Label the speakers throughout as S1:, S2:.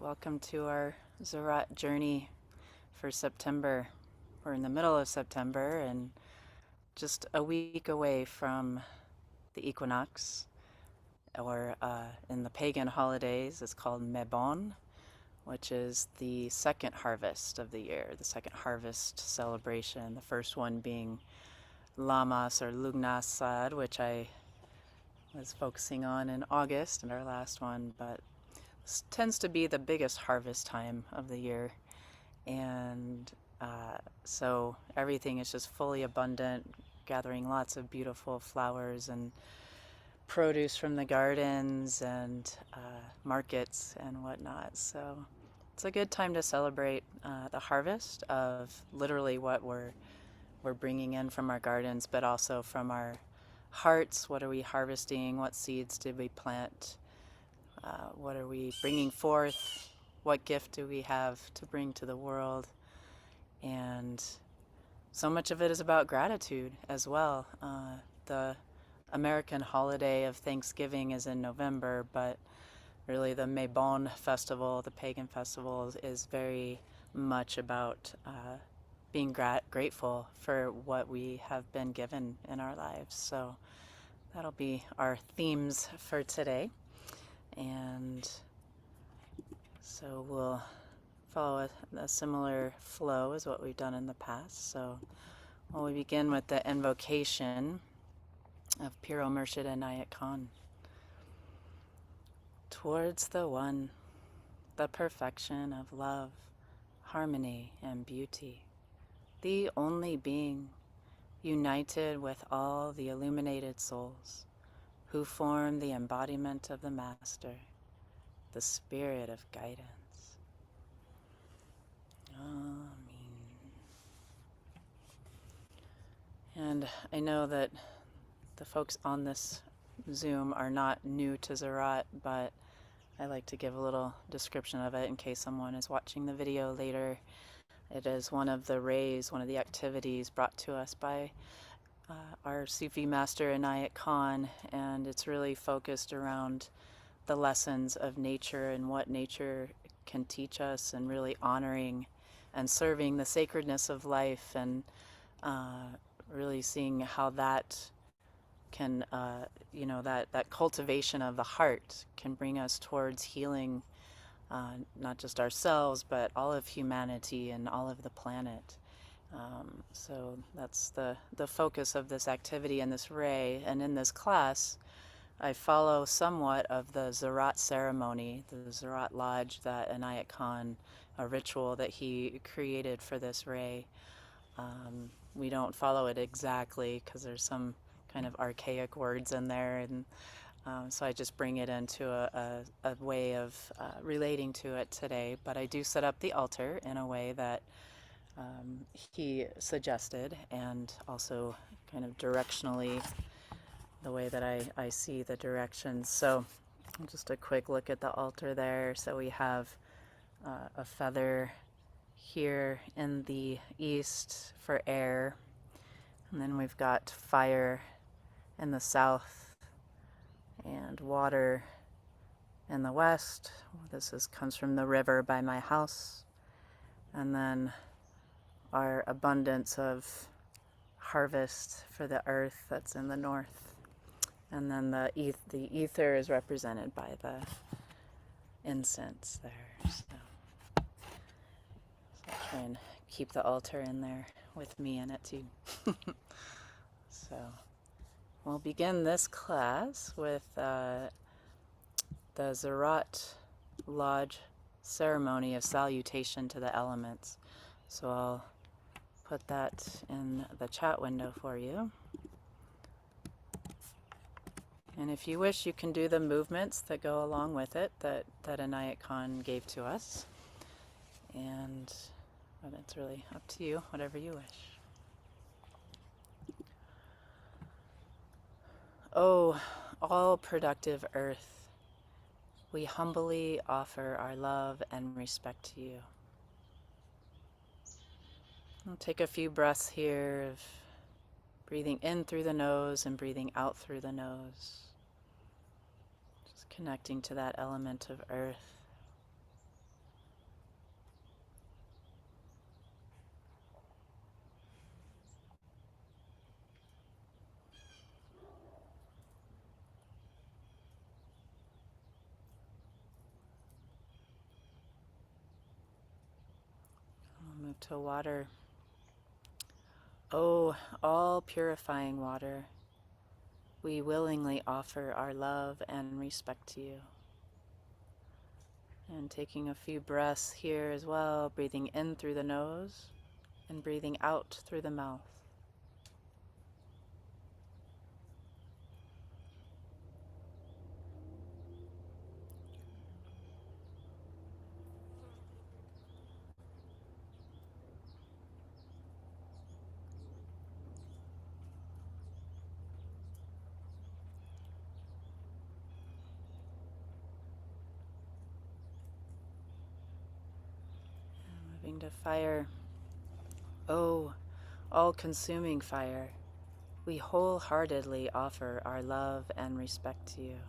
S1: Welcome to our Ziraat journey for September. We're in the middle of September and just a week away from the equinox, or in the pagan holidays, it's called Mebon, which is the second harvest of the year, the second harvest celebration. The first one being Lamas or Lugnasad, which I was focusing on in August, and our last one, but this tends to be the biggest harvest time of the year. And so everything is just fully abundant, gathering lots of beautiful flowers and produce from the gardens and markets and whatnot. So it's a good time to celebrate the harvest of literally what we're bringing in from our gardens, but also from our hearts. What are we harvesting? What seeds did we plant? What are we bringing forth? What gift do we have to bring to the world? And so much of it is about gratitude as well. The American holiday of Thanksgiving is in November, but really the Mebon festival, the pagan festival, is very much about being grateful for what we have been given in our lives. So that'll be our themes for today. And so we'll follow a similar flow as what we've done in the past. So we begin with the invocation of Piro Murshid Inayat Khan. Towards the One, the perfection of love, harmony, and beauty, the only being, united with all the illuminated souls, who form the embodiment of the Master, the spirit of guidance. Amen. And I know that the folks on this Zoom are not new to Ziraat, but I like to give a little description of it in case someone is watching the video later. It is one of the rays, one of the activities brought to us by our Sufi master Inayat Khan, and it's really focused around the lessons of nature and what nature can teach us, and really honoring and serving the sacredness of life, and really seeing how that can, that cultivation of the heart can bring us towards healing, not just ourselves, but all of humanity and all of the planet. So that's the focus of this activity and this ray. And in this class, I follow somewhat of the Ziraat ceremony, the Ziraat lodge that Inayat Khan, a ritual that he created for this ray. We don't follow it exactly because there's some kind of archaic words in there, and so I just bring it into a way of relating to it today. But I do set up the altar in a way that he suggested, and also kind of directionally the way that I see the directions. So just a quick look at the altar there. So we have a feather here in the east for air, and then we've got fire in the south and water in the west. Comes from the river by my house, and then our abundance of harvest for the earth that's in the north. And then the ether is represented by the incense there. So I'll try and keep the altar in there with me in it too. So we'll begin this class with the Ziraat Lodge ceremony of salutation to the elements. So I'll put that in the chat window for you. And if you wish, you can do the movements that go along with it that Inayat Khan gave to us. And it's really up to you, whatever you wish. Oh, all productive earth, we humbly offer our love and respect to you. I'll take a few breaths here of breathing in through the nose and breathing out through the nose. Just connecting to that element of earth. to water. Oh, all purifying water, we willingly offer our love and respect to you. And taking a few breaths here as well, breathing in through the nose and breathing out through the mouth. Moving to fire. Oh, all-consuming fire, we wholeheartedly offer our love and respect to you.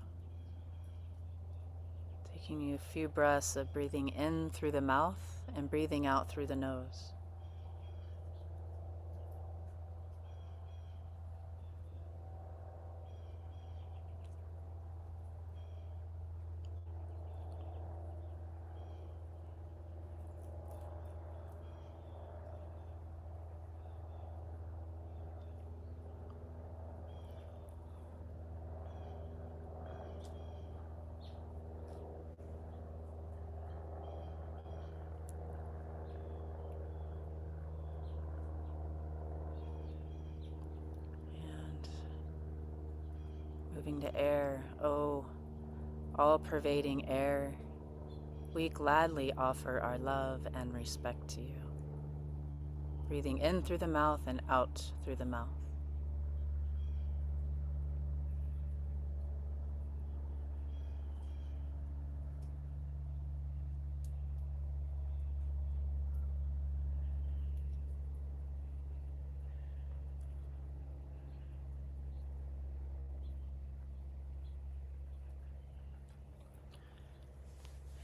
S1: Taking a few breaths of breathing in through the mouth and breathing out through the nose. And moving to air. Oh, all-pervading air, we gladly offer our love and respect to you. Breathing in through the mouth and out through the mouth.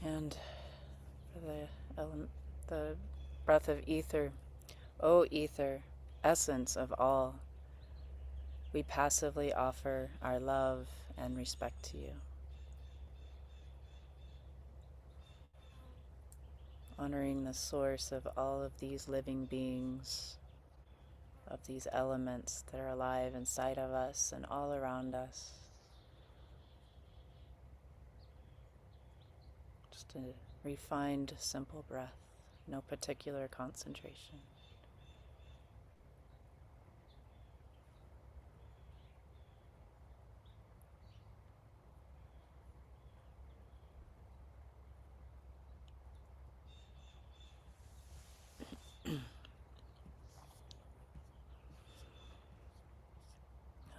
S1: And for the breath of ether, O ether, essence of all, we passively offer our love and respect to you. Honoring the source of all of these living beings, of these elements that are alive inside of us and all around us. Just a refined, simple breath, no particular concentration.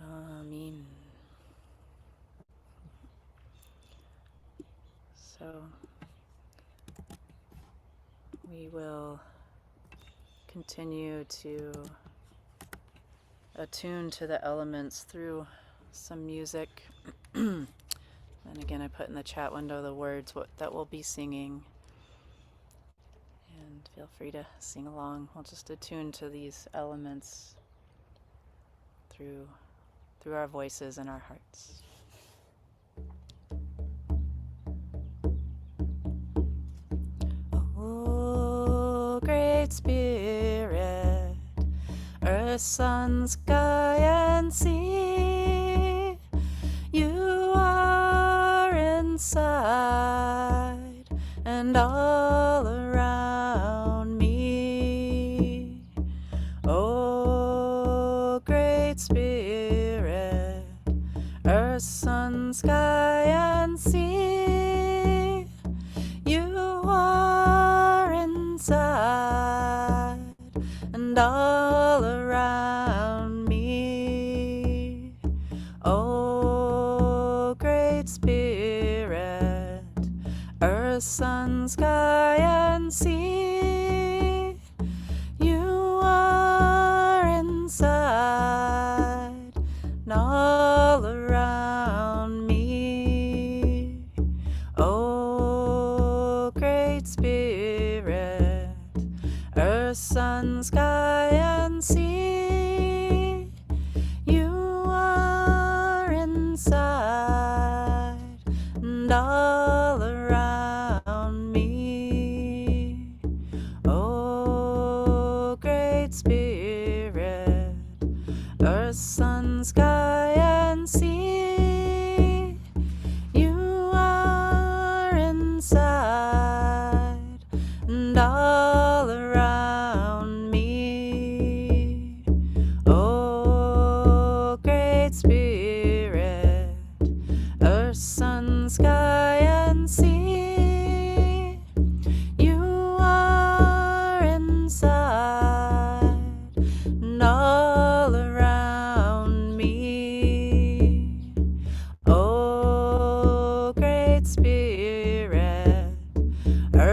S1: Amen. So we will continue to attune to the elements through some music. And again, I put in the chat window the words that we'll be singing. And feel free to sing along. We'll just attune to these elements through our voices and our hearts. Oh, Great Spirit, earth, sun, sky, and sea, you are inside and all around me. Oh, Great Spirit, earth, sun, sky, and sea, you are inside and all around me. Oh, Great Spirit, earth, sun, sky, and sea, you are inside and all around me. Oh, Great Spirit, earth, sun, sky, and sea, you are inside and all around me. Oh,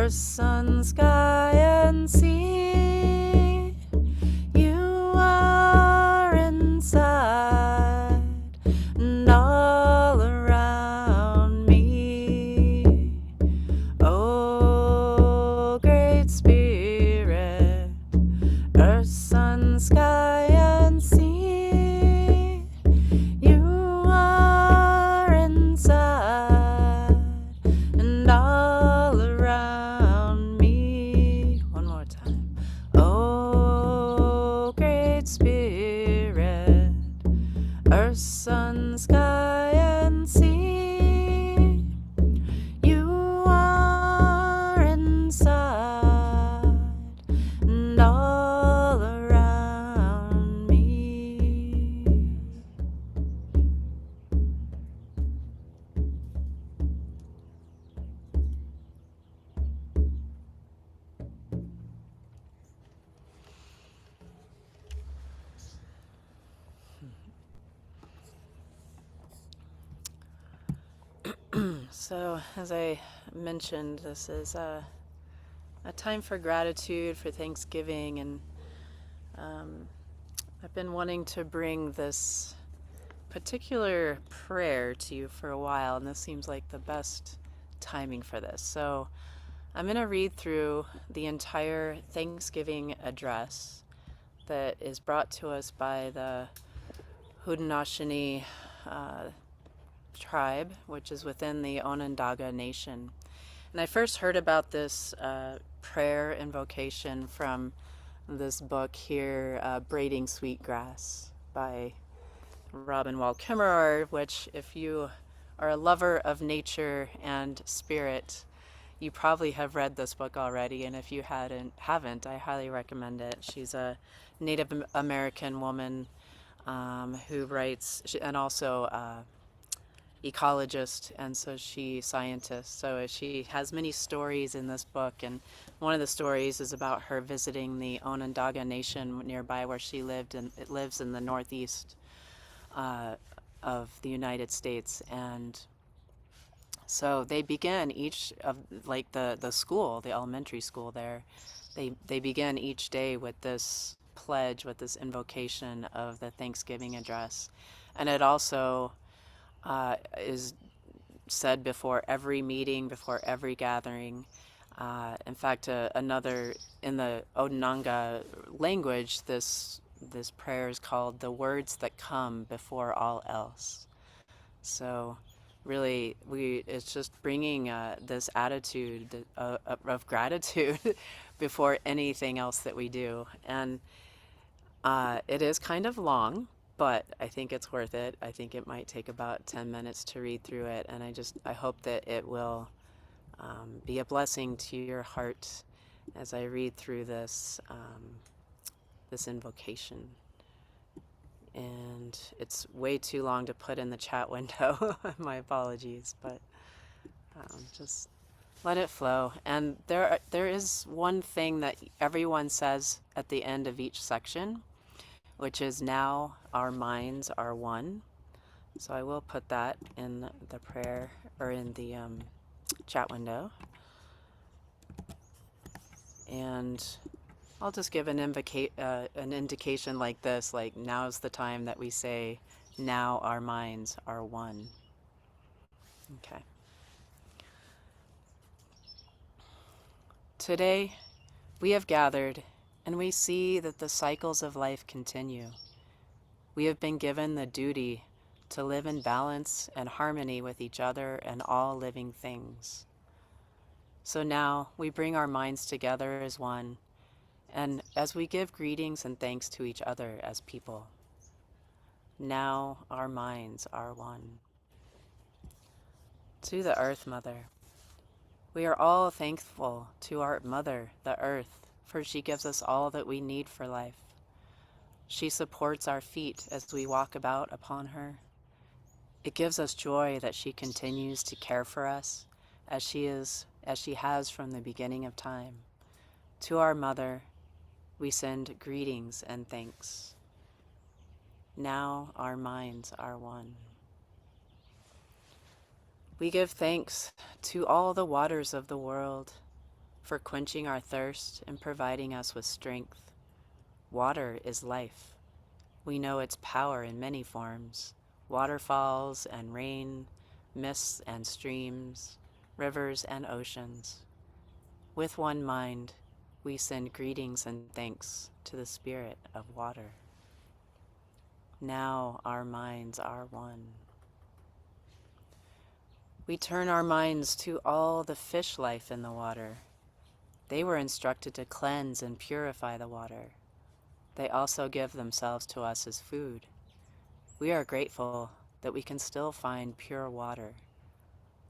S1: earth, sun, sky, and sea. You are inside and all around me. Oh, great spirit, earth, sun, sky, and sea. You are inside and all around me. One more time. Oh, great spirit, earth, sun, sky, and sea. You are inside and all around me. So, as I mentioned, this is a time for gratitude, for Thanksgiving, and I've been wanting to bring this particular prayer to you for a while, and this seems like the best timing for this. So, I'm going to read through the entire Thanksgiving address that is brought to us by the Haudenosaunee tribe, which is within the Onondaga Nation. And I first heard about this prayer invocation from this book here, Braiding Sweetgrass by Robin Wall Kimmerer, which, if you are a lover of nature and spirit, you probably have read this book already, and if you haven't, I highly recommend it. She's a Native American woman who writes, and also ecologist, and so scientist. So she has many stories in this book, and one of the stories is about her visiting the Onondaga Nation nearby where she lived, and it lives in the northeast of the United States. And so they begin each of, like the school, the elementary school there, they begin each day with this pledge, with this invocation of the Thanksgiving address. And it also is said before every meeting, before every gathering. In fact, another, in the Onondaga language, this prayer is called the words that come before all else. So really, it's just bringing this attitude of gratitude before anything else that we do. And it is kind of long, but I think it's worth it. I think it might take about 10 minutes to read through it, and I hope that it will be a blessing to your heart as I read through this invocation. And it's way too long to put in the chat window. My apologies, but just let it flow. And there is one thing that everyone says at the end of each section, which is, now our minds are one. So I will put that in the prayer, or in the chat window. And I'll just give an indication like this, like, now's the time that we say, now our minds are one. Okay. Today, we have gathered, and we see that the cycles of life continue. We have been given the duty to live in balance and harmony with each other and all living things. So now we bring our minds together as one, and as we give greetings and thanks to each other as people. Now our minds are one. To the Earth Mother, we are all thankful to our Mother, the Earth, for she gives us all that we need for life. She supports our feet as we walk about upon her. It gives us joy that she continues to care for us as she has from the beginning of time. To our Mother, we send greetings and thanks. Now our minds are one. We give thanks to all the waters of the world, for quenching our thirst and providing us with strength. Water is life. We know its power in many forms: waterfalls and rain, mists and streams, rivers and oceans. With one mind, we send greetings and thanks to the spirit of water. Now our minds are one. We turn our minds to all the fish life in the water. They were instructed to cleanse and purify the water. They also give themselves to us as food. We are grateful that we can still find pure water.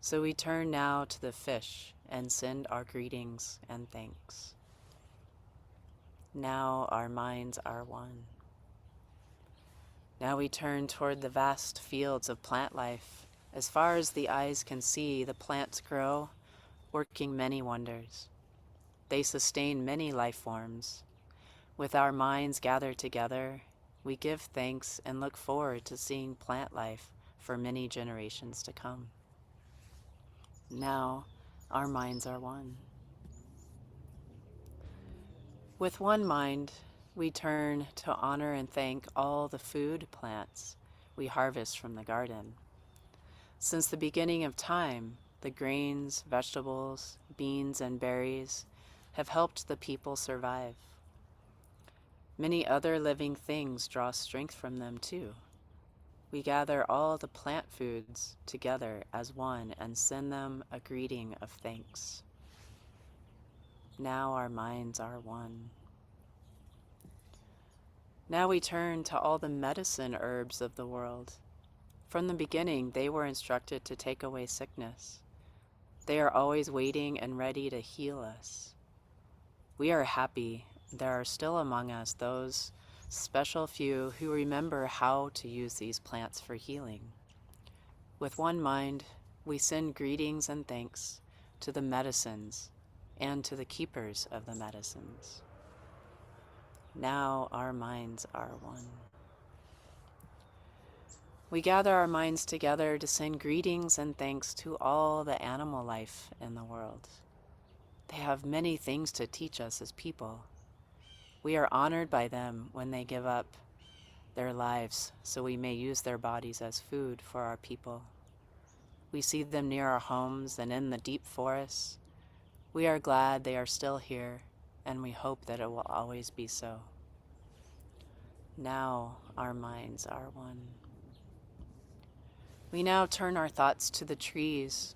S1: So we turn now to the fish and send our greetings and thanks. Now our minds are one. Now we turn toward the vast fields of plant life. As far as the eyes can see, the plants grow, working many wonders. They sustain many life forms. With our minds gathered together, we give thanks and look forward to seeing plant life for many generations to come. Now our minds are one. With one mind, we turn to honor and thank all the food plants we harvest from the garden. Since the beginning of time, the grains, vegetables, beans, and berries have helped the people survive. Many other living things draw strength from them too. We gather all the plant foods together as one and send them a greeting of thanks. Now our minds are one. Now we turn to all the medicine herbs of the world. From the beginning, they were instructed to take away sickness. They are always waiting and ready to heal us. We are happy there are still among us those special few who remember how to use these plants for healing. With one mind, we send greetings and thanks to the medicines and to the keepers of the medicines. Now our minds are one. We gather our minds together to send greetings and thanks to all the animal life in the world. They have many things to teach us as people. We are honored by them when they give up their lives so we may use their bodies as food for our people. We see them near our homes and in the deep forests. We are glad they are still here, and we hope that it will always be so. Now our minds are one. We now turn our thoughts to the trees.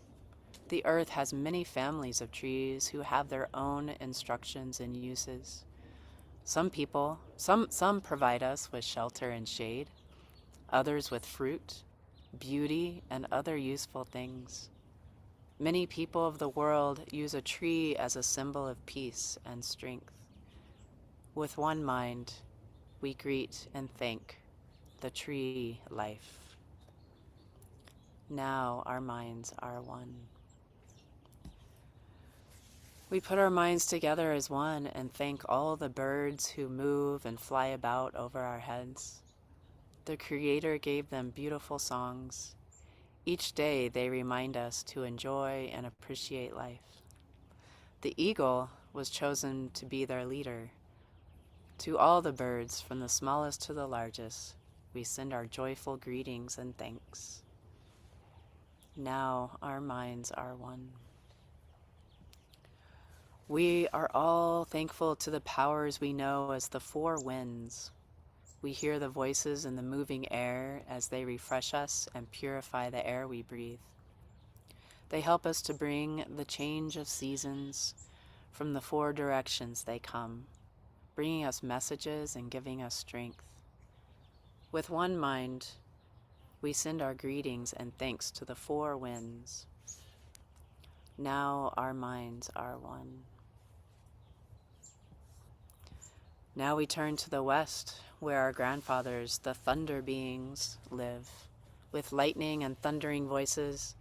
S1: The earth has many families of trees who have their own instructions and uses. Some provide us with shelter and shade, others with fruit, beauty, and other useful things. Many people of the world use a tree as a symbol of peace and strength. With one mind, we greet and thank the tree life. Now our minds are one. We put our minds together as one and thank all the birds who move and fly about over our heads. The Creator gave them beautiful songs. Each day they remind us to enjoy and appreciate life. The eagle was chosen to be their leader. To all the birds, from the smallest to the largest, we send our joyful greetings and thanks. Now our minds are one. We are all thankful to the powers we know as the four winds. We hear the voices in the moving air as they refresh us and purify the air we breathe. They help us to bring the change of seasons. From the four directions they come, bringing us messages and giving us strength. With one mind, we send our greetings and thanks to the four winds. Now our minds are one. Now we turn to the west, where our grandfathers, the thunder beings, live. With lightning and thundering voices,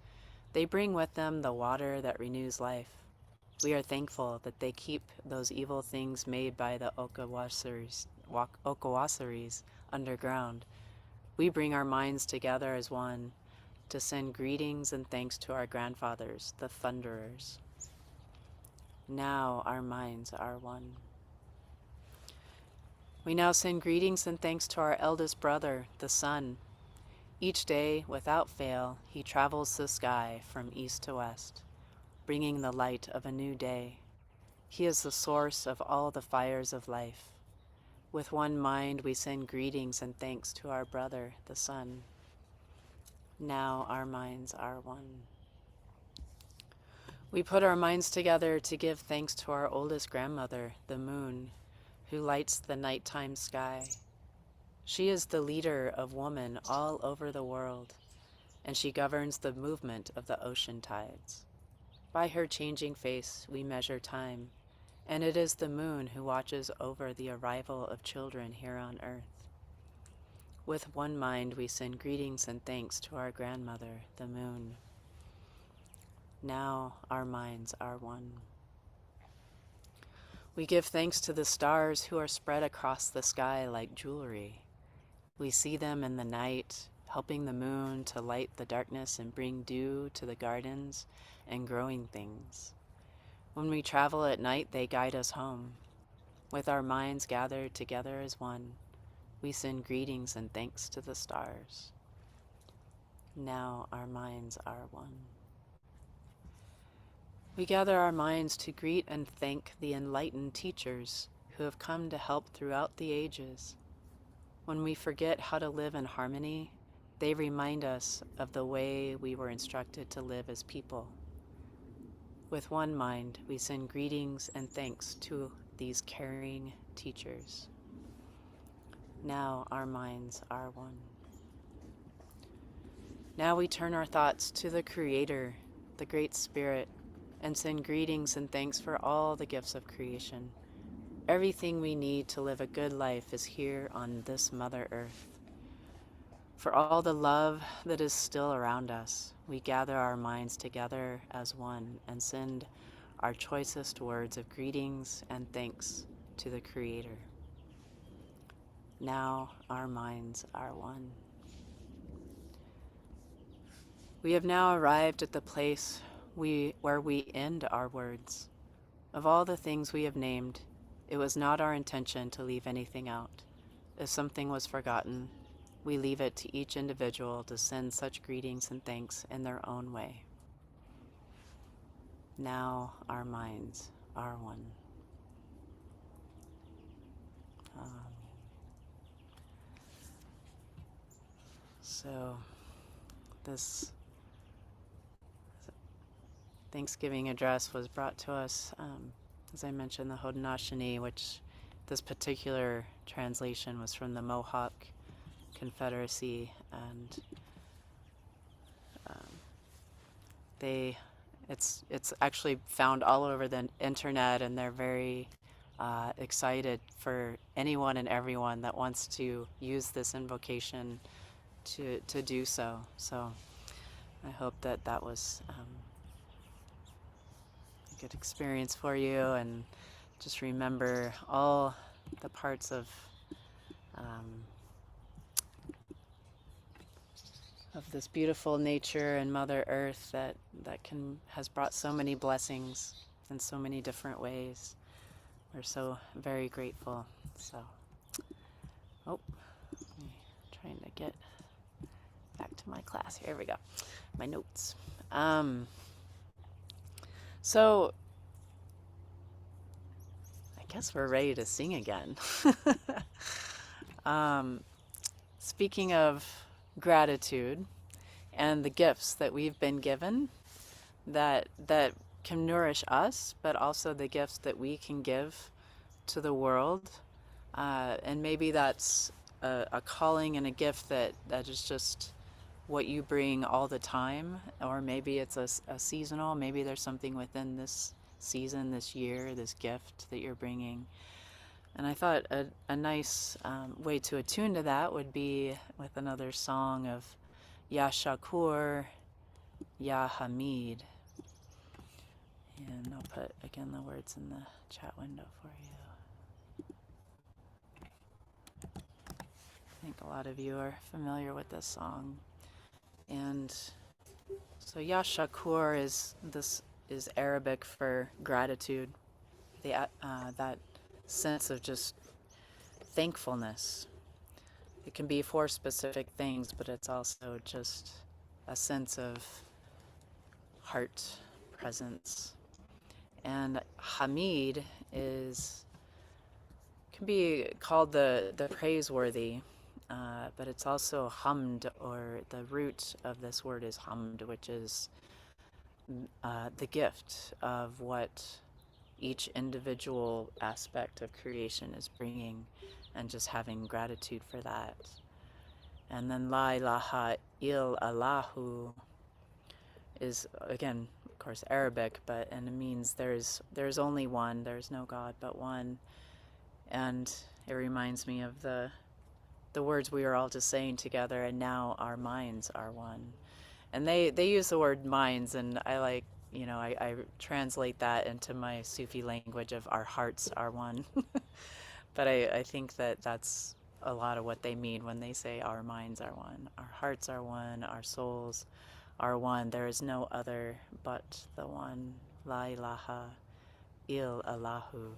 S1: they bring with them the water that renews life. We are thankful that they keep those evil things made by the Okawasaris underground. We bring our minds together as one to send greetings and thanks to our grandfathers, the thunderers. Now our minds are one. We now send greetings and thanks to our eldest brother, the sun. Each day, without fail, he travels the sky from east to west, bringing the light of a new day. He is the source of all the fires of life. With one mind, we send greetings and thanks to our brother, the sun. Now our minds are one. We put our minds together to give thanks to our oldest grandmother, the moon, who lights the nighttime sky. She is the leader of woman all over the world, and she governs the movement of the ocean tides. By her changing face, we measure time, and it is the moon who watches over the arrival of children here on earth. With one mind, we send greetings and thanks to our grandmother, the moon. Now our minds are one. We give thanks to the stars who are spread across the sky like jewelry. We see them in the night, helping the moon to light the darkness and bring dew to the gardens and growing things. When we travel at night, they guide us home. With our minds gathered together as one, we send greetings and thanks to the stars. Now our minds are one. We gather our minds to greet and thank the enlightened teachers who have come to help throughout the ages. When we forget how to live in harmony, they remind us of the way we were instructed to live as people. With one mind, we send greetings and thanks to these caring teachers. Now our minds are one. Now we turn our thoughts to the Creator, the Great Spirit, and send greetings and thanks for all the gifts of creation. Everything we need to live a good life is here on this Mother Earth. For all the love that is still around us, we gather our minds together as one and send our choicest words of greetings and thanks to the Creator. Now our minds are one. We have now arrived at the place where we end our words. Of all the things we have named, it was not our intention to leave anything out. If something was forgotten, we leave it to each individual to send such greetings and thanks in their own way. Now our minds are one. So this Thanksgiving address was brought to us, as I mentioned, the Haudenosaunee, which this particular translation was from the Mohawk Confederacy, and it's actually found all over the internet, and they're very excited for anyone and everyone that wants to use this invocation to do so. So I hope that was a good experience for you, and just remember all the parts of this beautiful nature and Mother Earth that has brought so many blessings in so many different ways. We're so very grateful. So, I'm trying to get back to my class. Here we go. My notes. So I guess we're ready to sing again. Speaking of gratitude and the gifts that we've been given that can nourish us, but also the gifts that we can give to the world. And maybe that's a calling and a gift that is just what you bring all the time, or maybe it's a seasonal, maybe there's something within this season, this year, this gift that you're bringing. And I thought a nice way to attune to that would be with another song of Ya Shakur, Ya Hamid. And I'll put, again, the words in the chat window for you. I think a lot of you are familiar with this song. And so Ya Shakur is is Arabic for gratitude, that sense of just thankfulness. It can be for specific things, but it's also just a sense of heart presence. And Hamid can be called the praiseworthy, but it's also hamd, or the root of this word is hamd, which is the gift of what each individual aspect of creation is bringing, and just having gratitude for that. And then La ilaha illallahu is, again, of course, Arabic, and it means there's only one, there's no God but one. And it reminds me of the words we were all just saying together, and now our minds are one. And they use the word minds, and I translate that into my Sufi language of our hearts are one. But I think that's a lot of what they mean when they say our minds are one. Our hearts are one, our souls are one. There is no other but the one. La ilaha illallahu.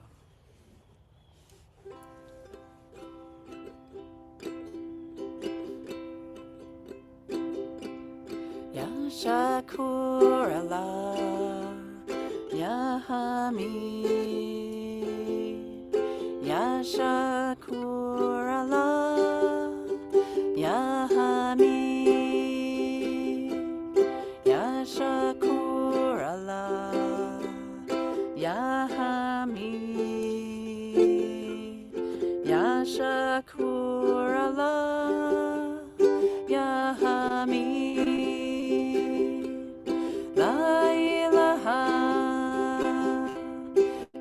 S1: Ya Shakur Allah, Ya Hamid, Ya Shakur Allah, Ya Hamid, Ya Shakur Allah, Ya Hamid, Ya Shakur Allah, Ya Hamid. La ilaha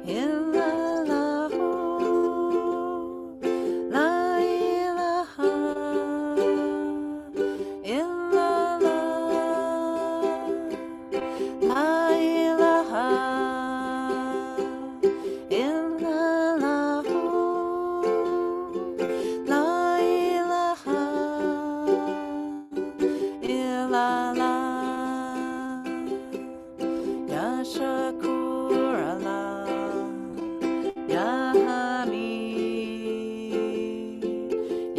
S1: illallahu, la ilaha illallah, la ilaha illallahu, la ilaha illallah.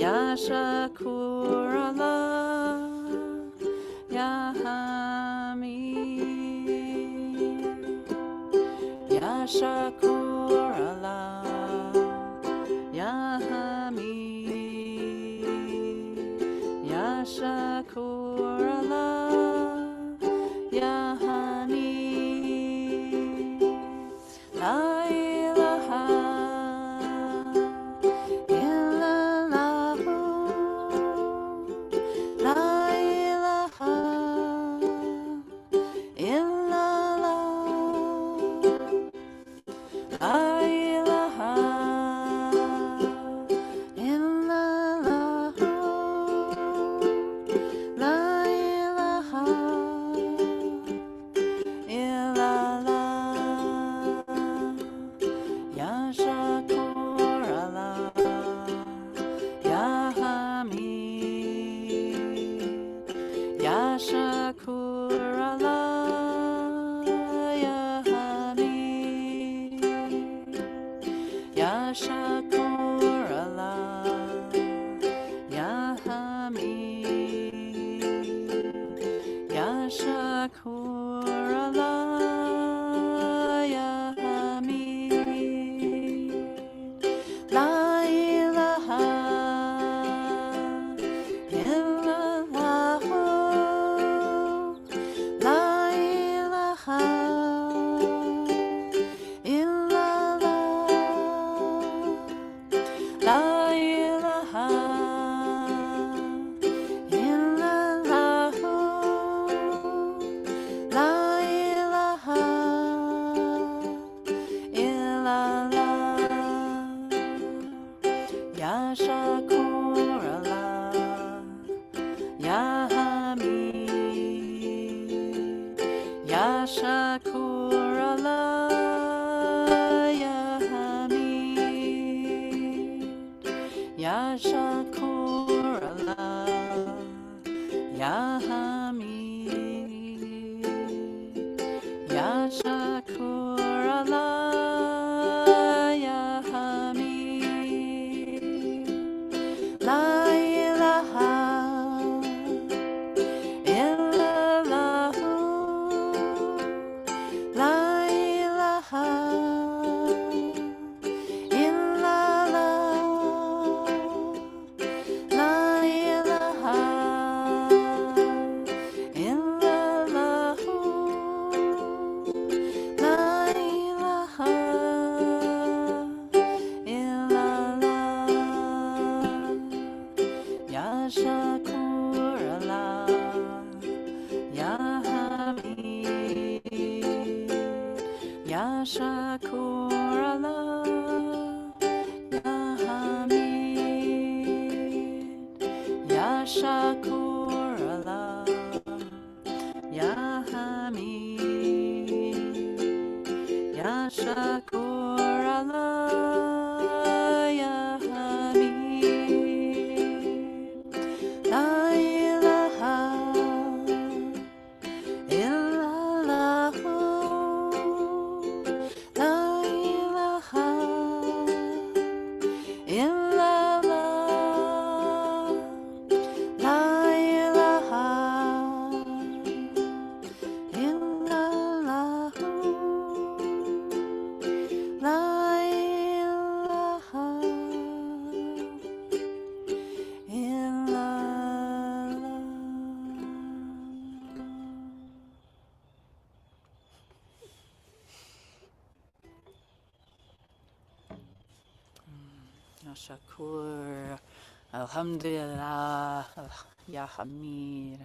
S1: Ya Shakur Allah, Ya Hamid, Ya Shakur Allah, Ya Hamid, Ya Shakur Allah, Ya Hamid, Ya Shakur Allah, Ya Hamid. La ilaha illallahu, la ilaha illallah, la ilaha illallah, la ilaha illallah. Ya Shakur Allah, Ya Hamid, Ya Shakur Allah, Ya Hamid, Ya Shakur Allah, Ya Hamid, Ya Shakur Allah, Ya Hamid. La ilaha illallahu, la ilaha illallah, la ilaha illallah, la ilaha illallah. Ya Shakur Allah, Ya Hamid, Ya Shakur Allah, Ya Hamid, Ya Shakur Allah, Ya Hamid, Ya Shakur Allah, Ya Hamid, La ilaha illallahu, La ilaha illallah, La ilaha illallahu, La ilaha illallah. Ya Shakur Allah, Ya Hamid, Ya Shakur Allah, Ya Hamid, Ya Shakur Allah, Ya Hamid, Ya Shakur Allah, Ya Hamid, La ilaha illallahu, La ilaha illallah, La ilaha illallahu, La ilaha illallah. Ya Shakur, Alhamdulillah, Ya Hamid.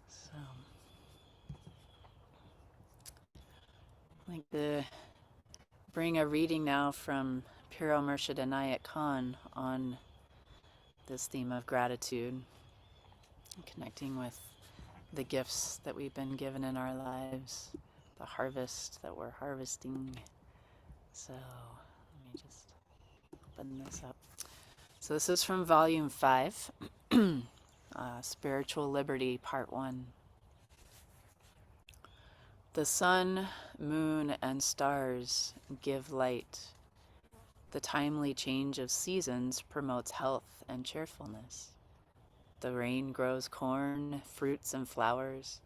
S1: So, I'd like to bring a reading now from Piro Murshid Inayat Khan on this theme of gratitude, connecting with the gifts that we've been given in our lives, the harvest that we're harvesting. So, let me just open this up. So this is from Volume 5, Spiritual Liberty, Part 1. The sun, moon, and stars give light. The timely change of seasons promotes health and cheerfulness. The rain grows corn, fruits, and flowers,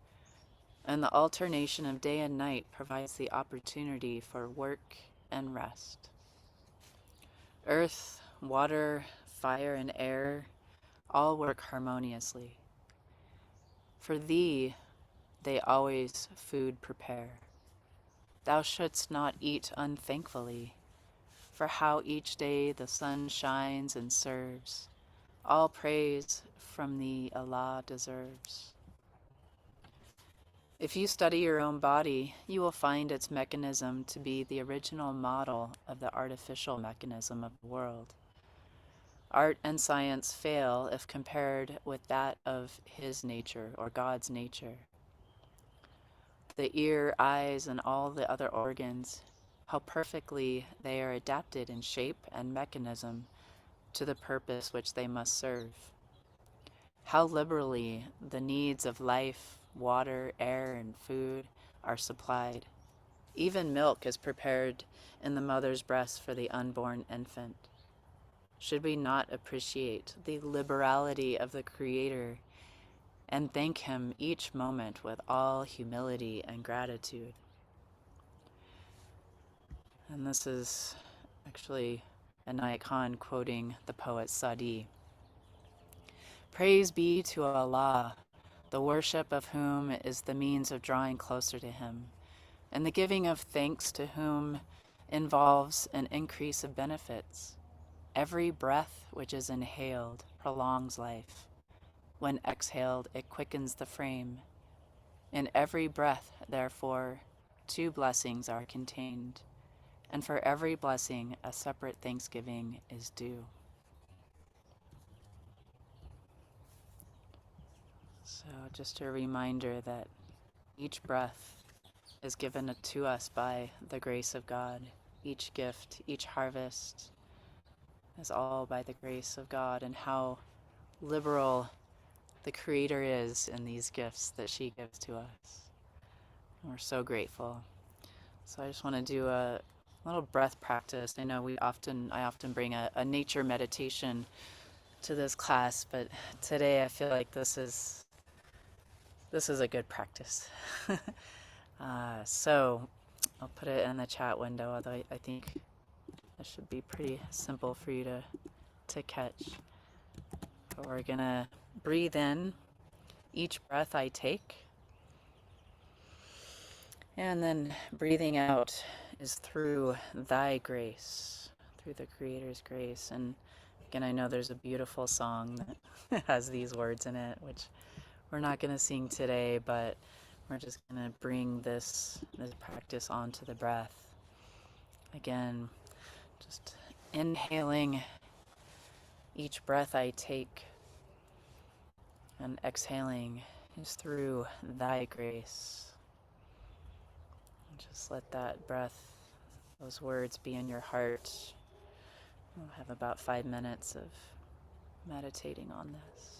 S1: and the alternation of day and night provides the opportunity for work and rest. Earth, water, fire, and air all work harmoniously. For thee, they always food prepare. Thou shouldst not eat unthankfully, for how each day the sun shines and serves. All praise from thee Allah deserves. If you study your own body, you will find its mechanism to be the original model of the artificial mechanism of the world. Art and science fail if compared with that of his nature or God's nature. The ear, eyes, and all the other organs, how perfectly they are adapted in shape and mechanism to the purpose which they must serve. How liberally the needs of life, water, air, and food are supplied. Even milk is prepared in the mother's breast for the unborn infant. Should we not appreciate the liberality of the Creator and thank him each moment with all humility and gratitude? And this is actually Inayat Khan quoting the poet Sadi. Praise be to Allah, the worship of whom is the means of drawing closer to him, and the giving of thanks to whom involves an increase of benefits. Every breath which is inhaled prolongs life. When exhaled, it quickens the frame. In every breath, therefore, 2 blessings are contained, and for every blessing, a separate thanksgiving is due. So just a reminder that each breath is given to us by the grace of God. Each gift, each harvest is all by the grace of God, and how liberal the Creator is in these gifts that she gives to us. We're so grateful. So I just want to do a little breath practice. I know I often bring a nature meditation to this class, but today I feel like this is a good practice. So I'll put it in the chat window, although I think this should be pretty simple for you to catch. But we're gonna breathe in each breath I take, and then breathing out is through thy grace, through the Creator's grace. And again, I know there's a beautiful song that has these words in it, which we're not going to sing today, but we're just going to bring this practice onto the breath. Again, just inhaling each breath I take, and exhaling is through thy grace. Just let that breath, those words be in your heart. We'll have about 5 minutes of meditating on this.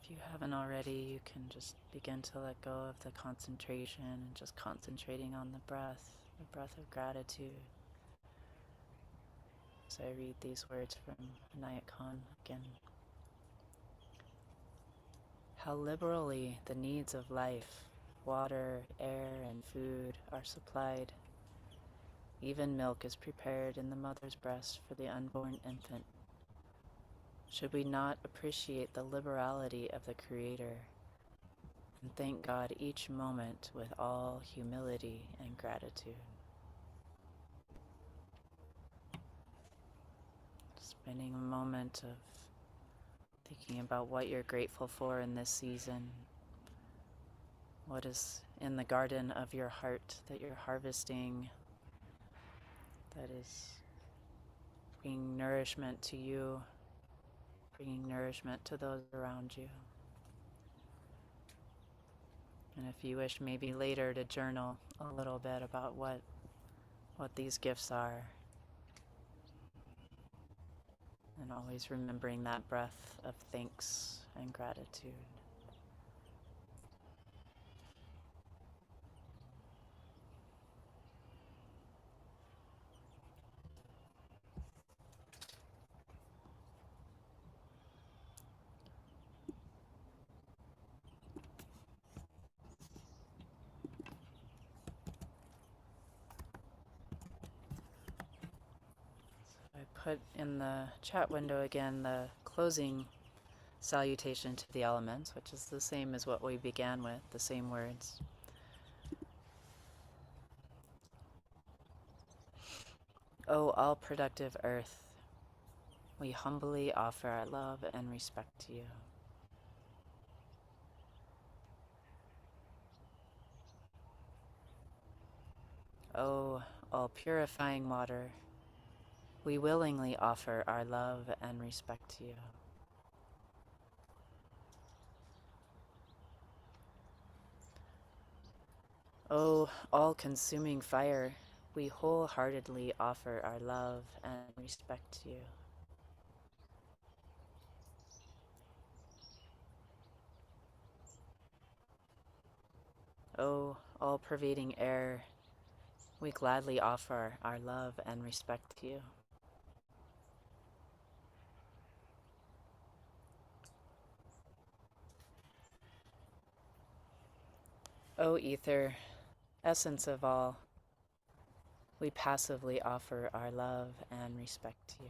S1: If you haven't already, you can just begin to let go of the concentration and just concentrating on the breath of gratitude. So I read these words from Inayat Khan again. How liberally the needs of life, water, air, and food are supplied. Even milk is prepared in the mother's breast for the unborn infant. Should we not appreciate the liberality of the Creator and thank God each moment with all humility and gratitude? Spending a moment of thinking about what you're grateful for in this season. What is in the garden of your heart that you're harvesting that is bringing nourishment to you, bringing nourishment to those around you. And if you wish maybe later to journal a little bit about what these gifts are. And always remembering that breath of thanks and gratitude. I put in the chat window again the closing salutation to the elements, which is the same as what we began with, the same words. O all-productive earth, we humbly offer our love and respect to you. O all-purifying water, we willingly offer our love and respect to you. O all-consuming fire, we wholeheartedly offer our love and respect to you. O all-pervading air, we gladly offer our love and respect to you. O ether, essence of all, we passively offer our love and respect to you.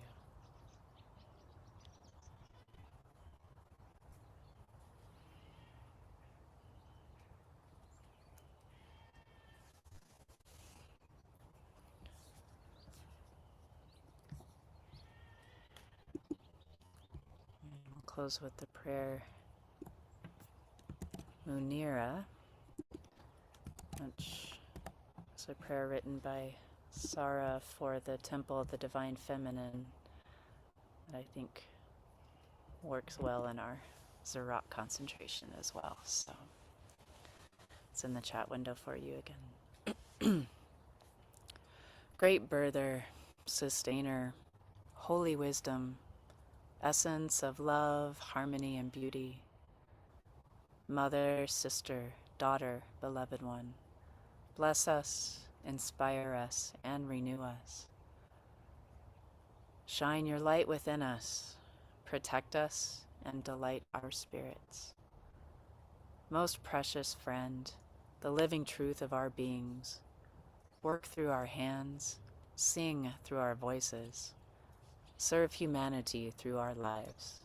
S1: And we'll close with the prayer Munira, which is a prayer written by Sarah for the Temple of the Divine Feminine that I think works well in our Ziraat concentration as well. So it's in the chat window for you again. Great birther, sustainer, holy wisdom, essence of love, harmony, and beauty. Mother, sister, daughter, beloved one, bless us, inspire us, and renew us. Shine your light within us, protect us, and delight our spirits. Most precious friend, the living truth of our beings, work through our hands, sing through our voices, serve humanity through our lives.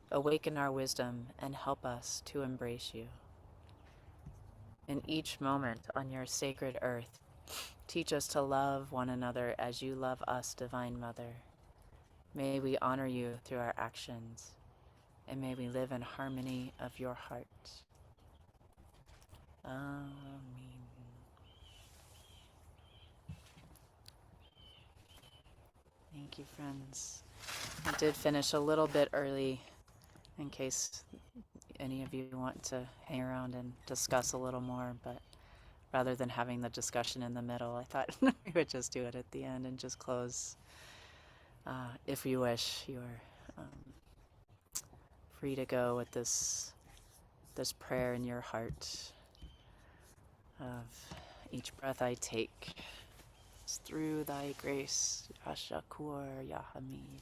S1: Awaken our wisdom and help us to embrace you. In each moment on your sacred earth, teach us to love one another as you love us, Divine Mother. May we honor you through our actions, and may we live in harmony of your heart. Amen. Thank you, friends. I did finish a little bit early in case any of you want to hang around and discuss a little more, but rather than having the discussion in the middle, I thought we would just do it at the end and just close, if you wish, your free to go with this prayer in your heart of each breath I take is through thy grace, Ya Shakur, Ya Hamid.